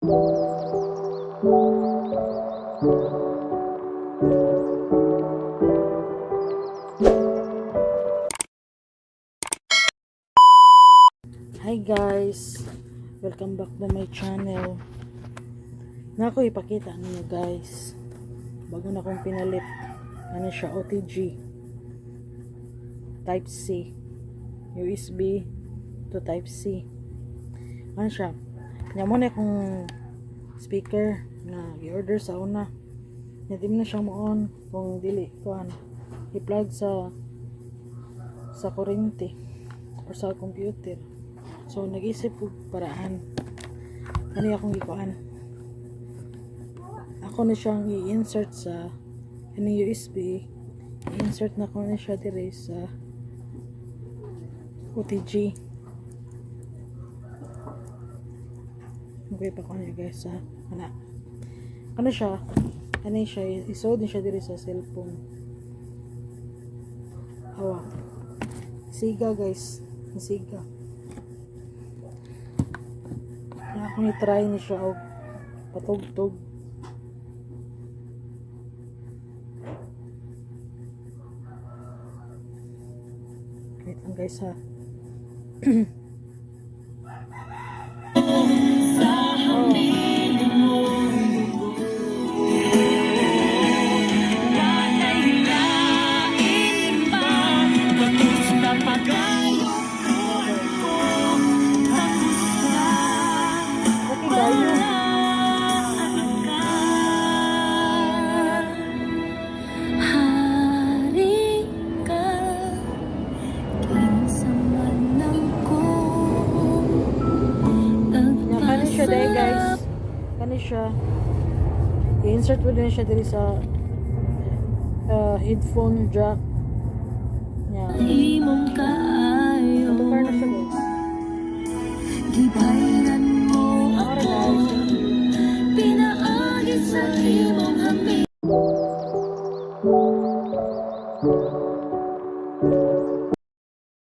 Hi guys, welcome back to my channel. Nako ipakita niyo guys, bago na kong pinalit. Ano siya, OTG Type C, USB to Type C. Ano siya, kanya mo na akong speaker na i-order sa una. Hindi mo na siya mo-on kung dili kuhan i-plug sa kuryente or sa computer. So nag-isip ko paraan. Ano akong ikuan? Ako na siyang i-insert sa USB. I-insert na ko na siya dire sa OTG. Okay pa ko niya guys ha. Ano siya? Ano siya? Isod siya dire sa cellphone. Hawa. Siga guys. Siga. Ako ni-try ni siya og patugtog. Wait lang guys ha. Guys, kani siya i-insert mo din siya diri sa headphone jack nya. Tukar na siya guys. Gibayran mo ako, pinaagi sa